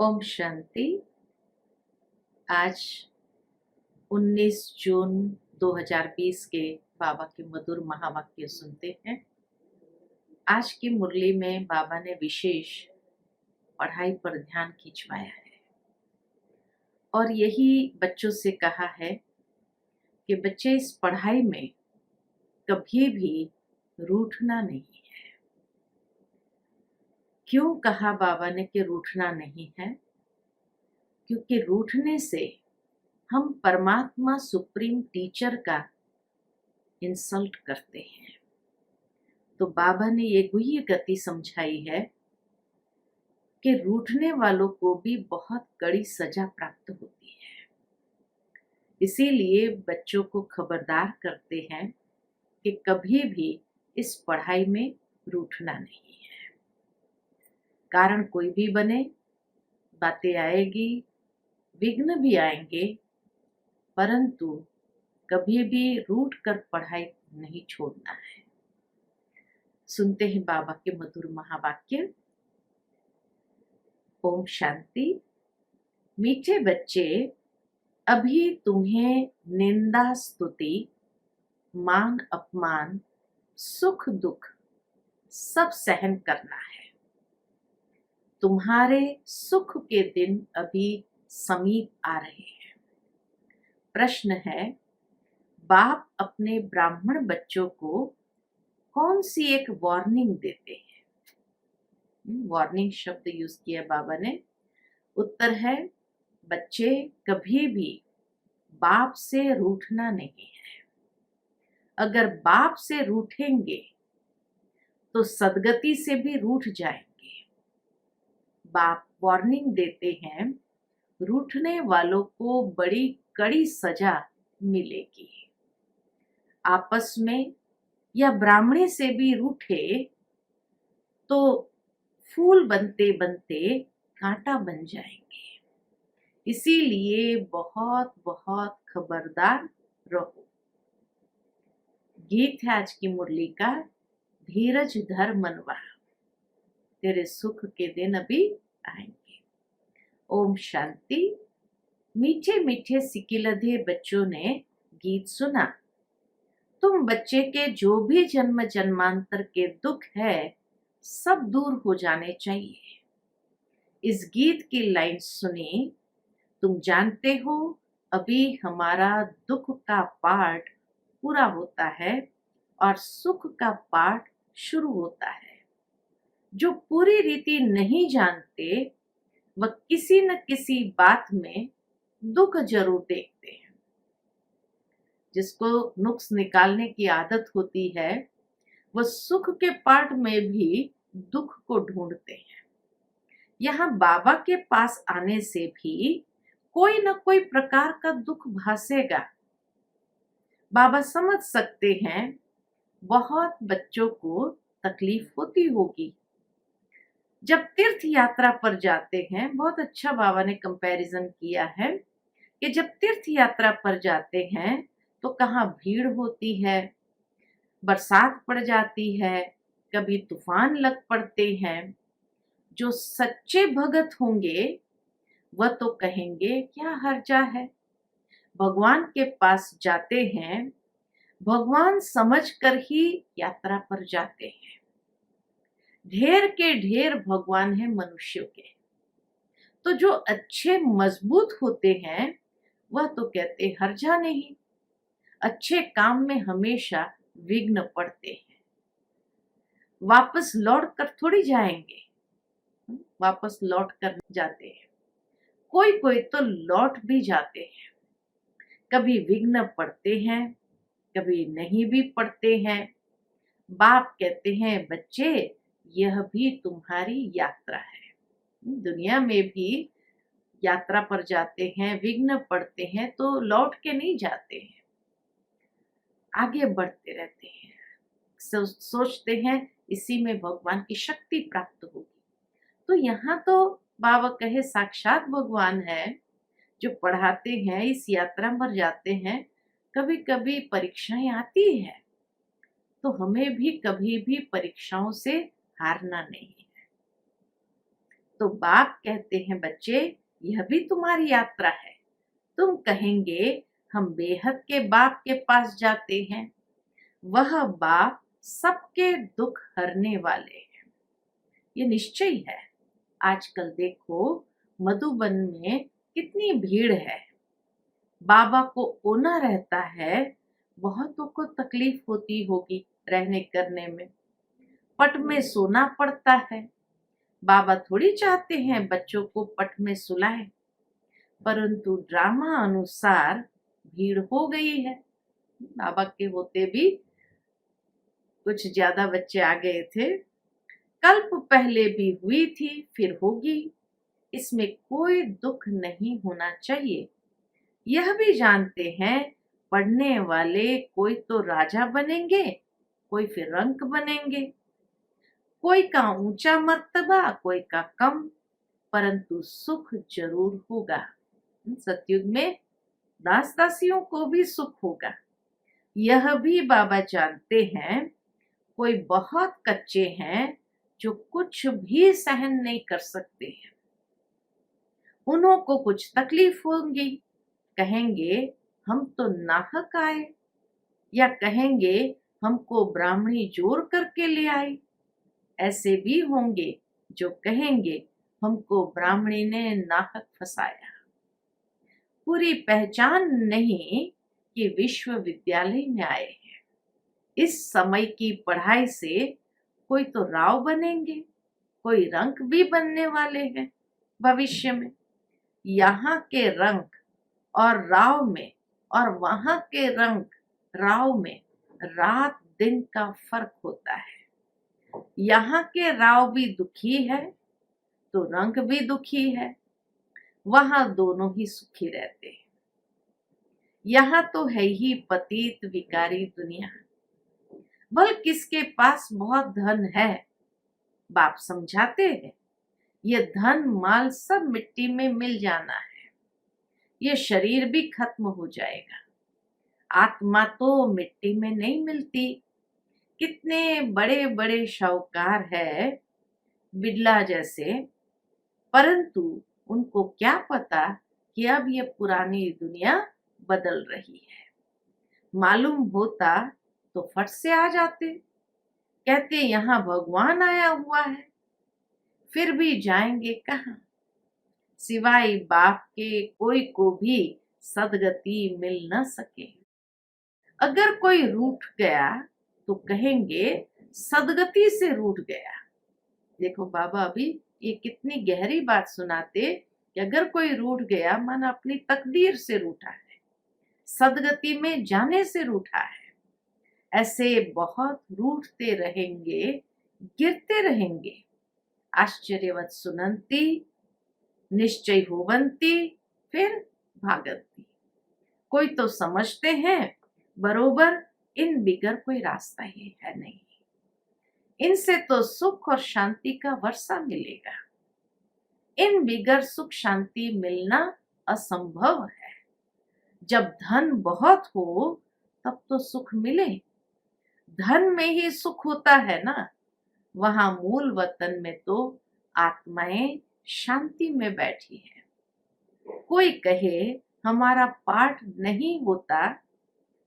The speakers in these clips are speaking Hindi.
ओम शांति। आज 19 जून 2020 के बाबा के मधुर महावाक्य सुनते हैं। आज की मुरली में बाबा ने विशेष पढ़ाई पर ध्यान खिंचवाया है और यही बच्चों से कहा है कि बच्चे इस पढ़ाई में कभी भी रूठना नहीं है। क्यों कहा बाबा ने कि रूठना नहीं है? क्योंकि रूठने से हम परमात्मा सुप्रीम टीचर का इंसल्ट करते हैं। तो बाबा ने ये गुह्य गति समझाई है कि रूठने वालों को भी बहुत कड़ी सजा प्राप्त होती है। इसीलिए बच्चों को खबरदार करते हैं कि कभी भी इस पढ़ाई में रूठना नहीं है। कारण कोई भी बने, बातें आएगी, विघ्न भी आएंगे, परंतु कभी भी रूठ कर पढ़ाई नहीं छोड़ना है। सुनते हैं बाबा के मधुर महावाक्य। ओम शांति। मीठे बच्चे, अभी तुम्हें निंदा स्तुति, मान अपमान, सुख दुख सब सहन करना है। तुम्हारे सुख के दिन अभी समीप आ रहे हैं। प्रश्न है, बाप अपने ब्राह्मण बच्चों को कौन सी एक वार्निंग देते हैं? वार्निंग शब्द यूज किया बाबा ने। उत्तर है, बच्चे कभी भी बाप से रूठना नहीं है। अगर बाप से रूठेंगे तो सदगति से भी रूठ जाएंगे। बाप वार्निंग देते हैं, रूठने वालों को बड़ी कड़ी सजा मिलेगी। आपस में या ब्राह्मणी से भी रूठे तो फूल बनते बनते कांटा बन जाएंगे। इसीलिए बहुत बहुत खबरदार रहो। गीत है आज की मुरली का, धीरज धर मनवा, तेरे सुख के दिन अभी आएंगे। ओम शांति। मीठे मीठे सिकिलधे बच्चों ने गीत सुना। तुम बच्चे के जो भी जन्म जन्मांतर के दुख है सब दूर हो जाने चाहिए। इस गीत की लाइन सुनी। तुम जानते हो अभी हमारा दुख का पाठ पूरा होता है और सुख का पाठ शुरू होता है। जो पूरी रीति नहीं जानते वह किसी न किसी बात में दुख जरूर देखते हैं। जिसको नुक्स निकालने की आदत होती है वह सुख के पाठ में भी दुख को ढूंढते हैं। यहाँ बाबा के पास आने से भी कोई न कोई प्रकार का दुख भासेगा। बाबा समझ सकते हैं बहुत बच्चों को तकलीफ होती होगी। जब तीर्थ यात्रा पर जाते हैं, बहुत अच्छा बाबा ने कंपैरिजन किया है कि जब तीर्थ यात्रा पर जाते हैं तो कहाँ भीड़ होती है, बरसात पड़ जाती है, कभी तूफान लग पड़ते हैं। जो सच्चे भगत होंगे वह तो कहेंगे क्या हर्जा है, भगवान के पास जाते हैं, भगवान समझकर ही यात्रा पर जाते हैं। ढेर के ढेर भगवान है मनुष्यों के। तो जो अच्छे मजबूत होते हैं वह तो कहते हर्जा नहीं। अच्छे काम में हमेशा विघ्न पड़ते हैं। वापस लौट कर थोड़ी जाएंगे, वापस लौट कर जाते हैं। कोई कोई तो लौट भी जाते हैं। कभी विघ्न पड़ते हैं, कभी नहीं भी पड़ते हैं। बाप कहते हैं बच्चे यह भी तुम्हारी यात्रा है। दुनिया में भी यात्रा पर जाते हैं, विघ्न पड़ते हैं तो लौट के नहीं जाते हैं, आगे बढ़ते रहते हैं। सोचते हैं इसी में भगवान की शक्ति प्राप्त होगी। तो यहाँ तो बाबा कहे साक्षात भगवान है जो पढ़ाते हैं, इस यात्रा पर जाते हैं। कभी कभी परीक्षाएं आती है तो हमें भी कभी भी परीक्षाओं से हारना नहीं है। तो बाप कहते हैं बच्चे, यह भी तुम्हारी यात्रा है। तुम कहेंगे हम बेहद के बाप के पास जाते हैं। वह बाप सबके दुख हरने वाले हैं, ये निश्चय है। आजकल देखो मधुबन में कितनी भीड़ है। बाबा को ओना रहता है, बहुतों को तकलीफ होती होगी रहने करने में। पट में सोना पड़ता है। बाबा थोड़ी चाहते हैं बच्चों को पट में सुलाएं, परंतु ड्रामा अनुसार भीड़ हो गई है। बाबा के होते भी कुछ ज्यादा बच्चे आ गए थे। कल्प पहले भी हुई थी, फिर होगी। इसमें कोई दुख नहीं होना चाहिए। यह भी जानते हैं पढ़ने वाले कोई तो राजा बनेंगे, कोई फिर रंक बनेंगे, कोई का ऊंचा मर्तबा, कोई का कम, परंतु सुख जरूर होगा। सतयुग में दास दासियों को भी सुख होगा। यह भी बाबा जानते हैं। कोई बहुत कच्चे हैं जो कुछ भी सहन नहीं कर सकते हैं। उन्हों को कुछ तकलीफ होंगी, कहेंगे हम तो नाहक आए, या कहेंगे हमको ब्राह्मणी जोर करके ले आई। ऐसे भी होंगे जो कहेंगे हमको ब्राह्मणी ने नाहक फंसाया। पूरी पहचान नहीं कि विश्वविद्यालय में आए हैं। इस समय की पढ़ाई से कोई तो राव बनेंगे, कोई रंक भी बनने वाले हैं भविष्य में। यहाँ के रंक और राव में और वहां के रंक राव में रात दिन का फर्क होता है। यहाँ के राव भी दुखी है तो रंक भी दुखी है, वहां दोनों ही सुखी रहते हैं। यहाँ तो है ही पतित विकारी दुनिया। भल किसके पास बहुत धन है, बाप समझाते हैं ये धन माल सब मिट्टी में मिल जाना है। ये शरीर भी खत्म हो जाएगा। आत्मा तो मिट्टी में नहीं मिलती। कितने बड़े बड़े शाहूकार है बिड़ला जैसे, परंतु उनको क्या पता कि अब ये पुरानी दुनिया बदल रही है। मालूम होता तो फट से आ जाते, कहते यहाँ भगवान आया हुआ है। फिर भी जाएंगे कहाँ? सिवाय बाप के कोई को भी सदगति मिल न सके। अगर कोई रूठ गया तो कहेंगे सदगति से रूठ गया। देखो बाबा अभी ये कितनी गहरी बात सुनाते कि अगर कोई रूठ गया माना अपनी तकदीर से रूठा है, सदगति में जाने से रूठा है। ऐसे बहुत रूठते रहेंगे, गिरते रहेंगे। आश्चर्यवत सुनंती, निश्चय होवंती, फिर भागंती। कोई तो समझते हैं बरोबर इन बिगर कोई रास्ता ही है नहीं। इनसे तो सुख और शांति का वर्षा मिलेगा। इन बिगर सुख शांति मिलना असंभव है। जब धन बहुत हो तब तो सुख मिले। धन में ही सुख होता है ना। वहां मूल वतन में तो आत्माएं शांति में बैठी है। कोई कहे हमारा पाठ नहीं होता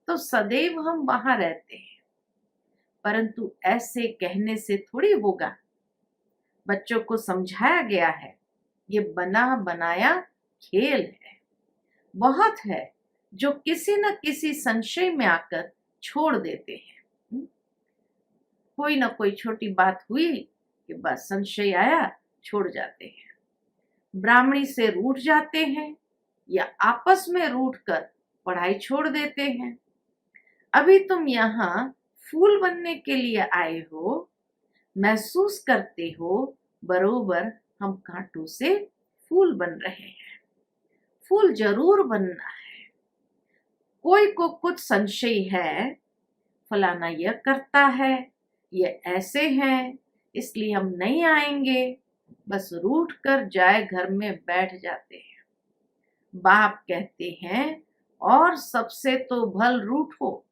तो सदैव हम वहां रहते हैं, परंतु ऐसे कहने से थोड़ी होगा। बच्चों को समझाया गया है ये बना बनाया खेल है। बहुत है जो किसी न किसी संशय में आकर छोड़ देते हैं। कोई ना कोई छोटी बात हुई कि बस संशय आया, छोड़ जाते हैं। ब्राह्मणी से रूठ जाते हैं या आपस में रूठ कर पढ़ाई छोड़ देते हैं। अभी तुम यहाँ फूल बनने के लिए आए हो, महसूस करते हो बरोबर हम कांटों से फूल बन रहे हैं। फूल जरूर बनना है। कोई को कुछ संशय है, फलाना यह करता है, ये ऐसे हैं, इसलिए हम नहीं आएंगे, बस रूठ कर जाए घर में बैठ जाते हैं। बाप कहते हैं और सबसे तो भल रूठो,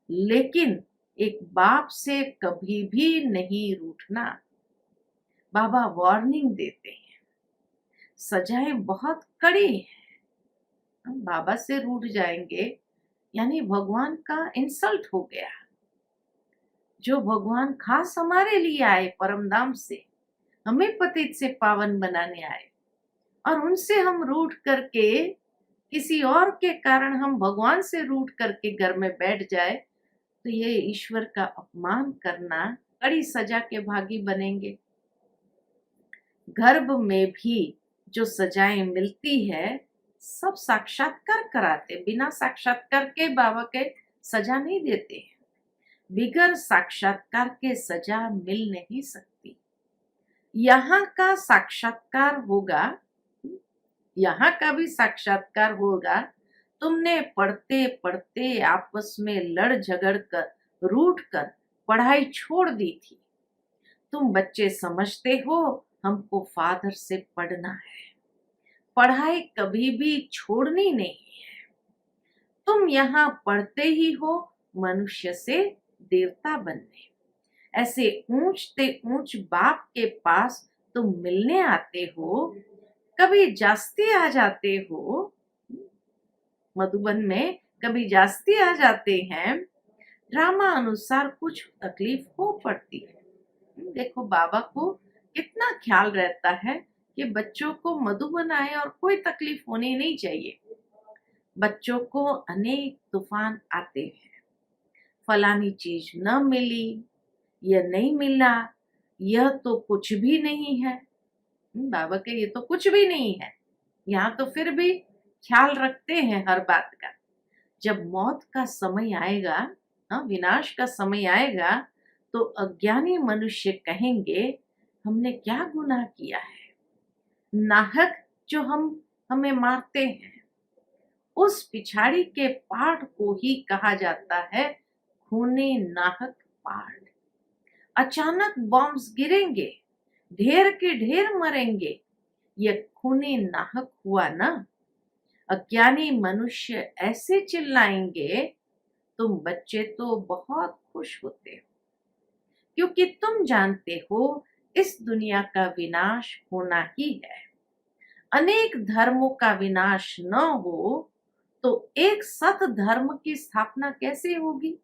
लेकिन एक बाप से कभी भी नहीं रूठना। बाबा वार्निंग देते हैं। सजाएं बहुत कड़ी हैं। हम बाबा से रूठ जाएंगे यानी भगवान का इंसल्ट हो गया। जो भगवान खास हमारे लिए आए परम धाम से, हमें पतित से पावन बनाने आए, और उनसे हम रूठ करके किसी और के कारण हम भगवान से रूठ करके घर में बैठ जाए, तो ये ईश्वर का अपमान करना, कड़ी सजा के भागी बनेंगे। गर्भ में भी जो सजाएं मिलती है सब साक्षात्कार कराते, बिना साक्षात्कार के बाबा के सजा नहीं देते हैं। बिगर साक्षात्कार के सजा मिल नहीं सकती। यहाँ का साक्षात्कार होगा, यहाँ का भी साक्षात्कार होगा। तुमने पढ़ते पढ़ते आपस में लड़ झगड़ कर, रूठ कर पढ़ाई छोड़ दी थी। तुम बच्चे समझते हो हमको फादर से पढ़ना है, पढ़ाई कभी भी छोड़नी नहीं है। तुम यहाँ पढ़ते ही हो मनुष्य से देवता बनने। ऐसे ऊंचते ऊंच बाप के पास तुम मिलने आते हो, कभी जास्ती आ जाते हो, मधुबन में कभी जास्ती आ जाते हैं। ड्रामा अनुसार कुछ तकलीफ हो पड़ती है। देखो बाबा को कितना ख्याल रहता है कि बच्चों को मधुबन आए और कोई तकलीफ होनी नहीं चाहिए। बच्चों को अनेक तूफान आते हैं, फलानी चीज न मिली, यह नहीं मिला, यह तो कुछ भी नहीं है। बाबा के ये तो कुछ भी नहीं है। यहाँ तो फिर भी ख्याल रखते हैं हर बात का। जब मौत का समय आएगा, विनाश का समय आएगा, तो अज्ञानी मनुष्य कहेंगे हमने क्या गुनाह किया है। नाहक जो हमें मारते हैं, उस पिछाड़ी के पाठ को ही कहा जाता है खूने नाहक पाठ। अचानक बॉम्ब्स गिरेंगे, ढेर के ढेर मरेंगे, यह खूने नाहक हुआ ना। अज्ञानी मनुष्य ऐसे चिल्लाएंगे, तुम बच्चे तो बहुत खुश होते हो, क्योंकि तुम जानते हो इस दुनिया का विनाश होना ही है। अनेक धर्मों का विनाश न हो तो एक सत धर्म की स्थापना कैसे होगी।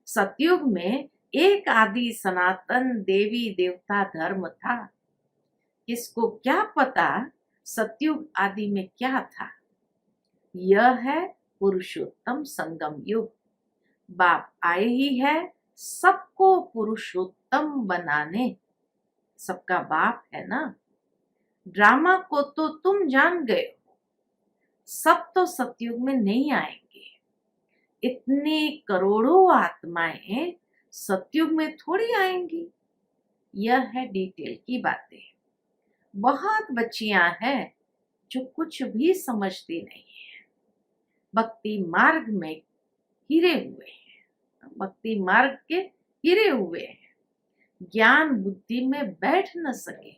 सतयुग में एक आदि सनातन देवी देवता धर्म था। किसको क्या पता सतयुग आदि में क्या था। यह है पुरुषोत्तम संगम युग। बाप आए ही है सबको पुरुषोत्तम बनाने। सबका बाप है ना। ड्रामा को तो तुम जान गए हो, सब तो सतयुग में नहीं आएंगे। इतने करोड़ों आत्माएं सतयुग में थोड़ी आएंगी। यह है डिटेल की बातें। बहुत बच्चियां हैं जो कुछ भी समझती नहीं है। भक्ति मार्ग में हीरे हुए हैं, भक्ति मार्ग के हीरे हुए हैं। ज्ञान बुद्धि में बैठ न सके,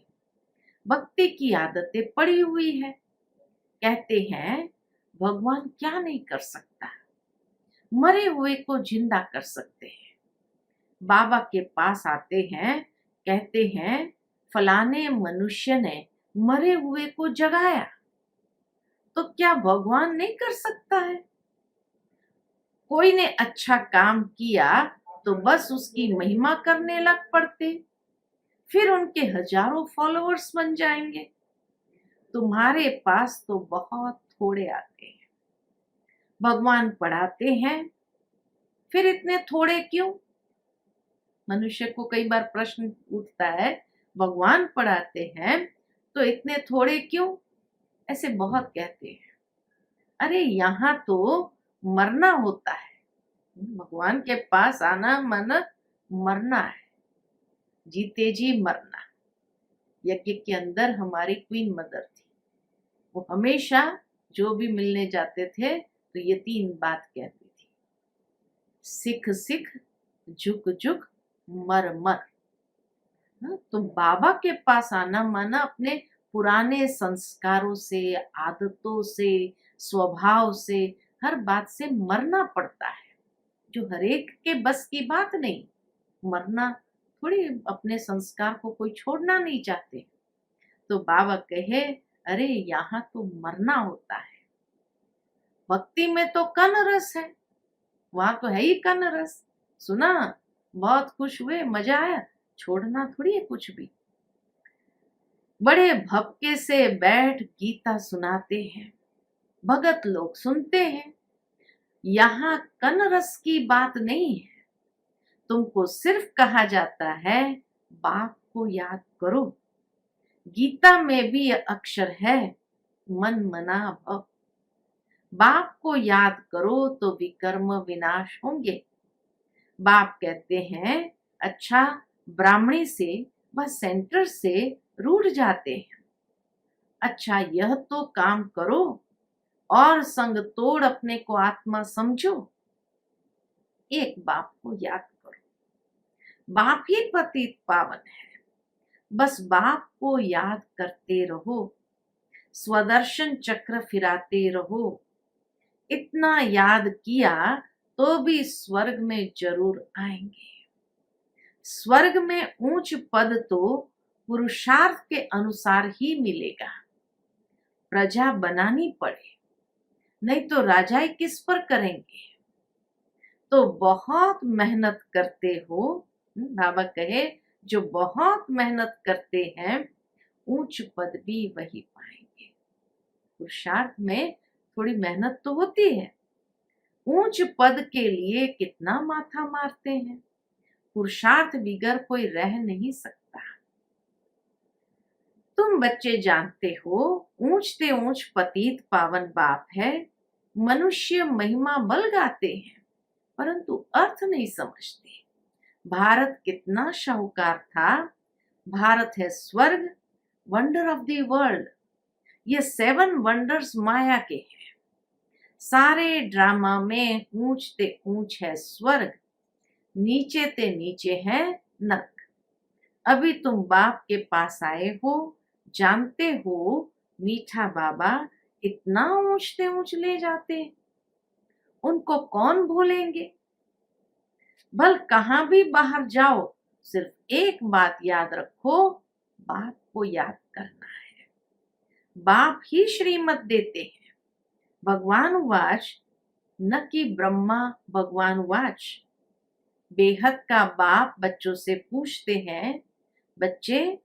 भक्ति की आदतें पड़ी हुई है। कहते हैं भगवान क्या नहीं कर सकता, मरे हुए को जिंदा कर सकते हैं। बाबा के पास आते हैं, कहते हैं फलाने मनुष्य ने मरे हुए को जगाया, तो क्या भगवान नहीं कर सकता है। कोई ने अच्छा काम किया तो बस उसकी महिमा करने लग पड़ते, फिर उनके हजारों फॉलोअर्स बन जाएंगे। तुम्हारे पास तो बहुत थोड़े आते हैं। भगवान पढ़ाते हैं, फिर इतने थोड़े क्यों। मनुष्य को कई बार प्रश्न उठता है, भगवान पढ़ाते हैं तो इतने थोड़े क्यों। ऐसे बहुत कहते हैं। अरे यहाँ तो मरना होता है। भगवान के पास आना मन मरना है, जीते जी मरना। यज्ञ के अंदर हमारी क्वीन मदर थी, वो हमेशा जो भी मिलने जाते थे तो ये 3 बात कहती थी, सिख सिख, झुक झुक, मर मर। तो बाबा के पास आना माना अपने पुराने संस्कारों से, आदतों से, स्वभाव से, हर बात से मरना पड़ता है, जो हरेक के बस की बात नहीं। मरना थोड़ी, अपने संस्कार को कोई छोड़ना नहीं चाहते। तो बाबा कहे, अरे यहाँ तो मरना होता है, भक्ति में तो कन रस है, वहां तो है ही कन रस। सुना, बहुत खुश हुए, मजा आया, छोड़ना थोड़ी है कुछ भी। बड़े भक्के से बैठ गीता सुनाते हैं, भगत लोग सुनते हैं। यहाँ कन रस की बात नहीं है, तुमको सिर्फ कहा जाता है बाप को याद करो। गीता में भी यह अक्षर है, मन मना भव। बाप को याद करो तो विकर्म विनाश होंगे। बाप कहते हैं, अच्छा ब्राह्मणी से व सेंटर से रूठ जाते हैं, अच्छा यह तो काम करो और संग तोड़ अपने को आत्मा समझो। एक बाप को याद करो, बाप ही पतित पावन है, बस बाप को याद करते रहो, स्वदर्शन चक्र फिराते रहो। इतना याद किया तो भी स्वर्ग में जरूर आएंगे। स्वर्ग में ऊंच पद तो पुरुषार्थ के अनुसार ही मिलेगा। प्रजा बनानी पड़े, नहीं तो राजाई किस पर करेंगे। तो बहुत मेहनत करते हो, बाबा कहे जो बहुत मेहनत करते हैं ऊंच पद भी वही पाएंगे। पुरुषार्थ में थोड़ी मेहनत तो होती है, ऊंच पद के लिए कितना माथा मारते हैं। पुरुषार्थ बिगर कोई रह नहीं सकता। तुम बच्चे जानते हो, ऊंचते ऊंच पतित पावन बाप है। मनुष्य महिमा बल गाते हैं परंतु अर्थ नहीं समझते। भारत कितना शाहूकार था। भारत है स्वर्ग, वंडर ऑफ द वर्ल्ड। ये 7 वंडर्स माया के हैं। सारे ड्रामा में ऊंचते ऊंच है स्वर्ग, नीचे ते नीचे है नरक। अभी तुम बाप के पास आए हो, जानते हो मीठा बाबा इतना ऊंचते ऊंच ले जाते, उनको कौन भूलेंगे। भल कहाँ भी बाहर जाओ, सिर्फ एक बात याद रखो, बाप को याद करना है। बाप ही श्रीमत देते हैं। भगवान उवाच, न कि ब्रह्मा भगवान उवाच। बेहद का बाप बच्चों से पूछते हैं, बच्चे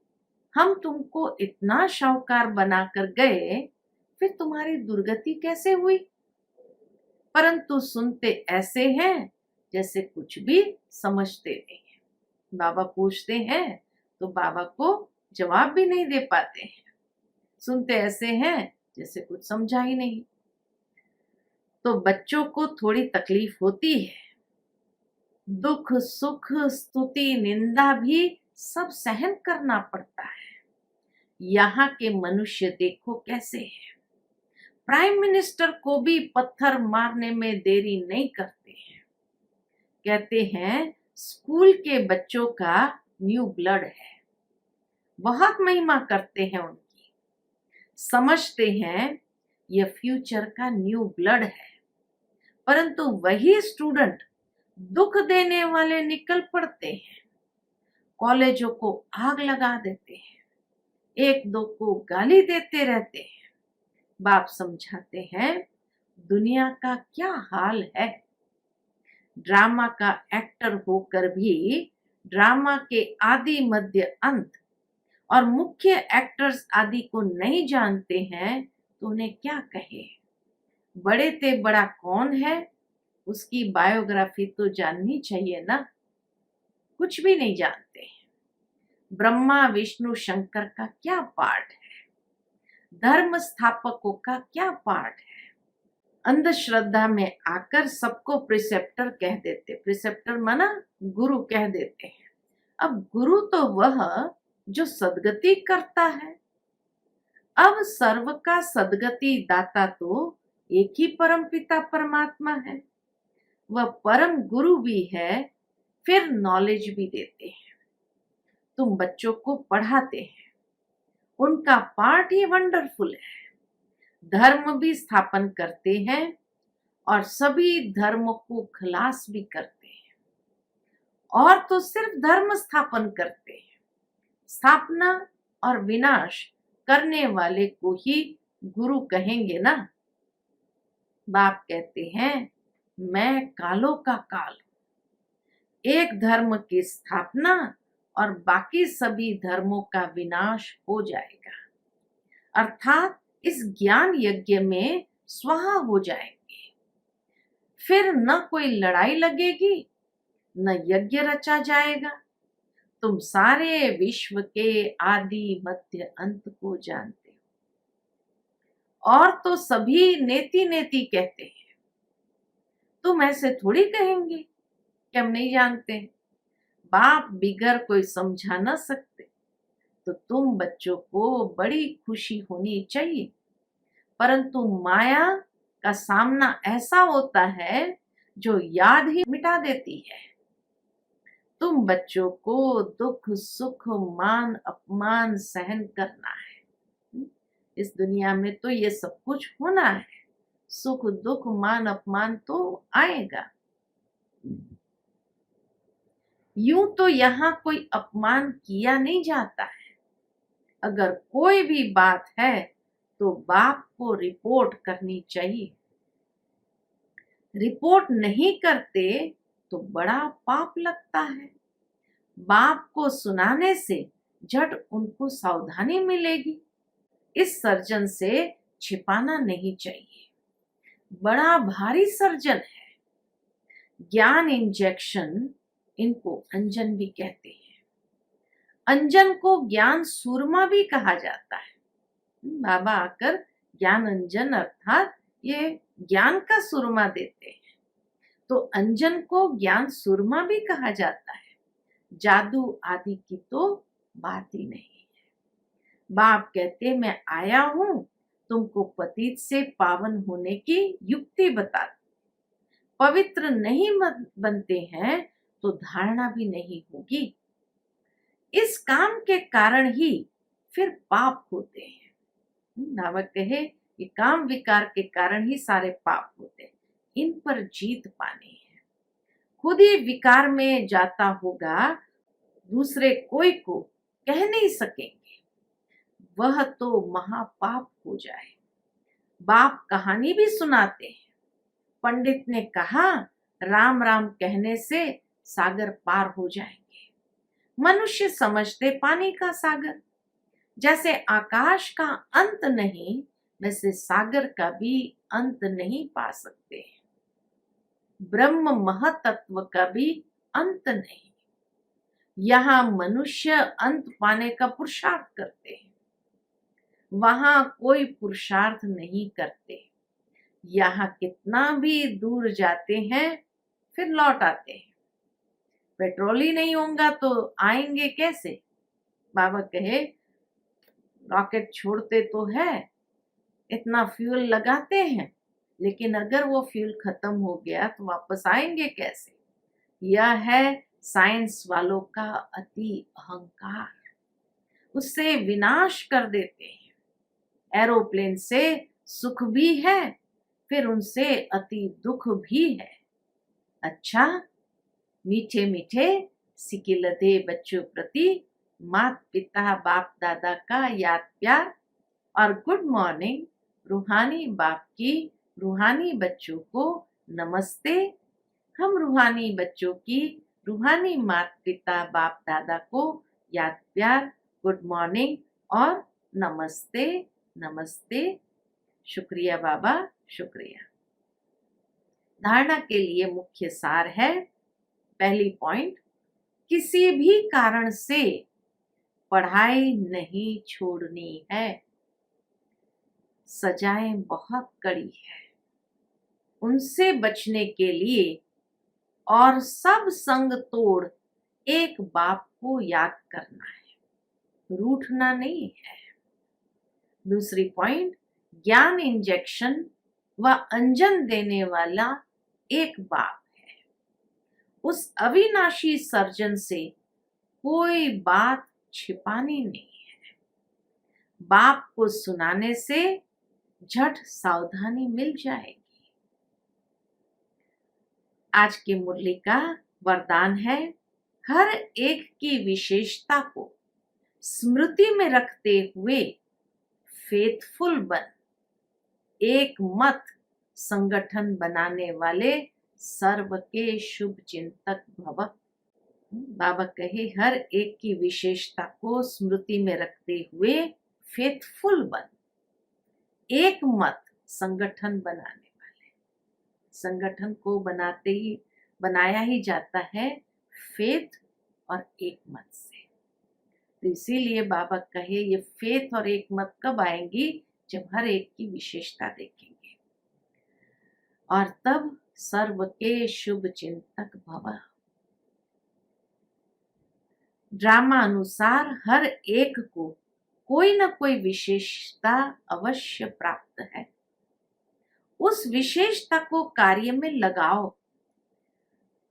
हम तुमको इतना शाहूकार बनाकर गए, फिर तुम्हारी दुर्गति कैसे हुई। परंतु सुनते ऐसे हैं जैसे कुछ भी समझते नहीं है। बाबा पूछते हैं तो बाबा को जवाब भी नहीं दे पाते हैं, सुनते ऐसे हैं जैसे कुछ समझा ही नहीं। तो बच्चों को थोड़ी तकलीफ होती है, दुख सुख स्तुति निंदा भी सब सहन करना पड़ता है। यहाँ के मनुष्य देखो कैसे हैं। प्राइम मिनिस्टर को भी पत्थर मारने में देरी नहीं करते हैं। कहते हैं स्कूल के बच्चों का न्यू ब्लड है, बहुत महिमा करते हैं उनकी। समझते हैं ये फ्यूचर का न्यू ब्लड है, परंतु वही स्टूडेंट दुख देने वाले निकल पड़ते हैं, कॉलेजों को आग लगा देते हैं, एक दो को गाली देते रहते हैं। बाप समझाते हैं दुनिया का क्या हाल है। ड्रामा का एक्टर होकर भी ड्रामा के आदि मध्य अंत और मुख्य एक्टर्स आदि को नहीं जानते हैं तो उन्हें क्या कहे। बड़े ते बड़ा कौन है, उसकी बायोग्राफी तो जाननी चाहिए ना, कुछ भी नहीं जानते। ब्रह्मा विष्णु शंकर का क्या पार्ट है, धर्म स्थापकों का क्या पार्ट है। अंधश्रद्धा में आकर सबको प्रिसेप्टर कह देते, प्रिसेप्टर माना गुरु कह देते हैं। अब गुरु तो वह जो सदगति करता है। अब सर्व का सदगति दाता तो एक ही परम पिता परमात्मा है, वह परम गुरु भी है, फिर नॉलेज भी देते हैं। तुम बच्चों को पढ़ाते हैं, उनका पार्ट ही वंडरफुल है। धर्म भी स्थापन करते हैं और सभी धर्मों को खलास भी करते हैं। और तो सिर्फ धर्म स्थापन करते हैं, स्थापना और विनाश करने वाले को ही गुरु कहेंगे ना। बाप कहते हैं मैं कालों का काल, एक धर्म की स्थापना और बाकी सभी धर्मों का विनाश हो जाएगा, अर्थात इस ज्ञान यज्ञ में स्वाहा हो जाएंगे। फिर न कोई लड़ाई लगेगी, न यज्ञ रचा जाएगा। तुम सारे विश्व के आदि मध्य अंत को जानते हो। और तो सभी नेति नेति कहते हैं, तुम ऐसे थोड़ी कहेंगे कि हम नहीं जानते। बाप बिगर कोई समझा न सकते, तो तुम बच्चों को बड़ी खुशी होनी चाहिए। परंतु माया का सामना ऐसा होता है जो याद ही मिटा देती है। तुम बच्चों को दुख सुख मान अपमान सहन करना है। इस दुनिया में तो ये सब कुछ होना है, सुख दुख मान अपमान तो आएगा। यूं तो यहाँ कोई अपमान किया नहीं जाता है। अगर कोई भी बात है तो बाप को रिपोर्ट करनी चाहिए। रिपोर्ट नहीं करते तो बड़ा पाप लगता है। बाप को सुनाने से झट उनको सावधानी मिलेगी। इस सर्जन से छिपाना नहीं चाहिए, बड़ा भारी सर्जन है। ज्ञान इंजेक्शन, इनको अंजन भी कहते हैं। अंजन को ज्ञान सूरमा भी कहा जाता है। बाबा आकर ज्ञान अंजन अर्थात ये ज्ञान का सुरमा देते हैं, तो अंजन को ज्ञान सुरमा भी कहा जाता है। जादू आदि की तो बात ही नहीं है। बाप कहते मैं आया हूं तुमको पतित से पावन होने की युक्ति बता दूं। पवित्र नहीं बनते हैं तो धारणा भी नहीं होगी। इस काम के कारण ही फिर पाप होते हैं। नावक कहे ये काम विकार के कारण ही सारे पाप होते हैं, इन पर जीत पानी है। खुद ही विकार में जाता होगा, दूसरे कोई को कह नहीं सकेंगे, वह तो महापाप हो जाए। बाप कहानी भी सुनाते हैं। पंडित ने कहा राम राम कहने से सागर पार हो जाएंगे। मनुष्य समझते पानी का सागर, जैसे आकाश का अंत नहीं वैसे सागर का भी अंत नहीं पा सकते। ब्रह्म महतत्व का भी अंत नहीं। यहाँ मनुष्य अंत पाने का पुरुषार्थ करते हैं, वहां कोई पुरुषार्थ नहीं करते। यहाँ कितना भी दूर जाते हैं फिर लौट आते हैं। पेट्रोल ही नहीं होगा तो आएंगे कैसे। बाबा कहे रॉकेट छोड़ते तो है, इतना फ्यूल लगाते हैं, लेकिन अगर वो फ्यूल खत्म हो गया तो वापस आएंगे कैसे। यह है साइंस वालों का अति अहंकार, उससे विनाश कर देते हैं। एरोप्लेन से सुख भी है, फिर उनसे अति दुख भी है। अच्छा, मीठे मीठे सिकिलते बच्चों प्रति माता पिता बाप दादा का याद प्यार और गुड मॉर्निंग। रूहानी बाप की रूहानी बच्चों को नमस्ते। हम रूहानी बच्चों की रूहानी माता पिता बाप दादा को याद प्यार, गुड मॉर्निंग और नमस्ते नमस्ते। शुक्रिया बाबा, शुक्रिया। धारणा के लिए मुख्य सार है, पहली पॉइंट, किसी भी कारण से पढ़ाई नहीं छोड़नी है। सजाएं बहुत कड़ी है, उनसे बचने के लिए और सब संग तोड़ एक बाप को याद करना है, रूठना नहीं है। दूसरी पॉइंट, ज्ञान इंजेक्शन व अंजन देने वाला एक बाप है। उस अविनाशी सर्जन से कोई बात छिपानी नहीं है। बाप को सुनाने से झट सावधानी मिल जाएगी। आज की मुरली का वरदान है, हर एक की विशेषता को स्मृति में रखते हुए फेथफुल बन, एक मत संगठन बनाने वाले सर्व के शुभ चिंतक भव। बाबा कहे हर एक की विशेषता को स्मृति में रखते हुए फेथफुल बन, एक मत संगठन बनाने वाले। संगठन को बनाया ही जाता है फेथ और एक मत से। तो इसीलिए बाबा कहे ये फेथ और एक मत कब आएंगी, जब हर एक की विशेषता देखेंगे, और तब सर्व के शुभ चिंतक भव। ड्रामा अनुसार हर एक को कोई न कोई विशेषता अवश्य प्राप्त है। उस विशेषता को कार्य में लगाओ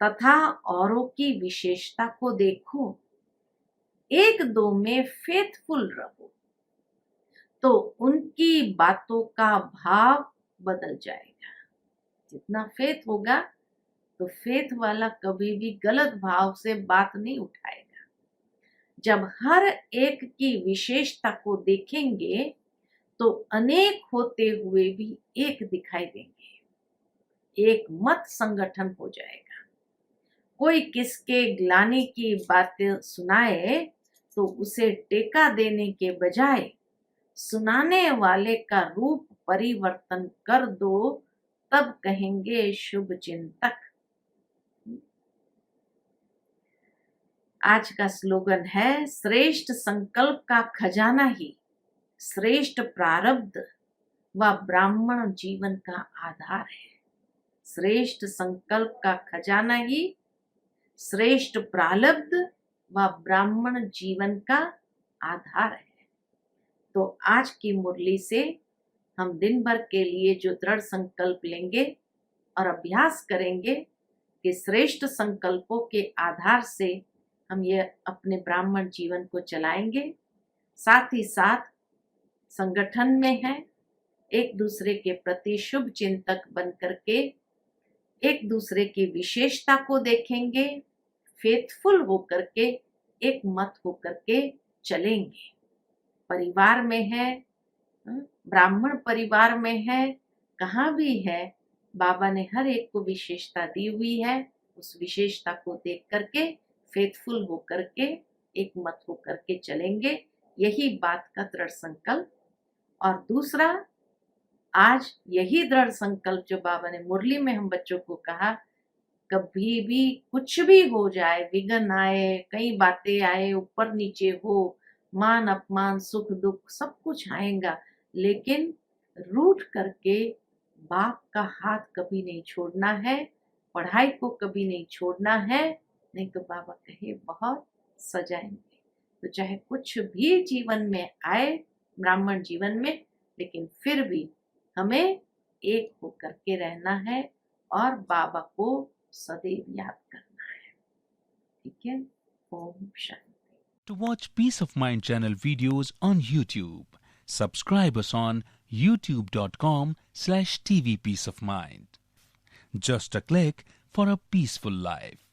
तथा औरों की विशेषता को देखो। एक दो में फेथफुल रहो तो उनकी बातों का भाव बदल जाएगा। जितना फेथ होगा तो फेथ वाला कभी भी गलत भाव से बात नहीं उठाएगा। जब हर एक की विशेषता को देखेंगे तो अनेक होते हुए भी एक दिखाई देंगे, एक मत संगठन हो जाएगा। कोई किसके ग्लानि की बातें सुनाए तो उसे टेका देने के बजाय सुनाने वाले का रूप परिवर्तन कर दो, तब कहेंगे शुभ चिंतक। आज का स्लोगन है, श्रेष्ठ संकल्प का खजाना ही श्रेष्ठ प्रारब्ध व ब्राह्मण जीवन का आधार है। श्रेष्ठ संकल्प का खजाना ही श्रेष्ठ प्रारब्ध व ब्राह्मण जीवन का आधार है। तो आज की मुरली से हम दिन भर के लिए जो दृढ़ संकल्प लेंगे और अभ्यास करेंगे कि श्रेष्ठ संकल्पों के आधार से हम ये अपने ब्राह्मण जीवन को चलाएंगे। साथ ही साथ संगठन में है, एक दूसरे के प्रति शुभ चिंतक बन करके एक दूसरे की विशेषता को देखेंगे, फेथफुल होकर के एक मत होकर के चलेंगे। परिवार में है, ब्राह्मण परिवार में है, कहाँ भी है, बाबा ने हर एक को विशेषता दी हुई है। उस विशेषता को देख करके फेथफुल होकर के एक मत होकर के चलेंगे। यही बात का दृढ़ संकल्प। और दूसरा, आज यही दृढ़ संकल्प जो बाबा ने मुरली में हम बच्चों को कहा, कभी भी कुछ भी हो जाए, विघ्न आए, कई बातें आए, ऊपर नीचे हो, मान अपमान सुख दुख सब कुछ आएगा, लेकिन रूठ करके बाप का हाथ कभी नहीं छोड़ना है, पढ़ाई को कभी नहीं छोड़ना है, नहीं तो बाबा कहे बहुत सजाएंगे। तो चाहे कुछ भी जीवन में आए, ब्राह्मण जीवन में, लेकिन फिर भी हमें एक होकर के रहना है और बाबा को सदैव याद करना है। ठीक है? Om Shanti. To watch Peace of Mind channel videos on YouTube, subscribe us on youtube.com/tvpeaceofmind. Just a click for a peaceful life.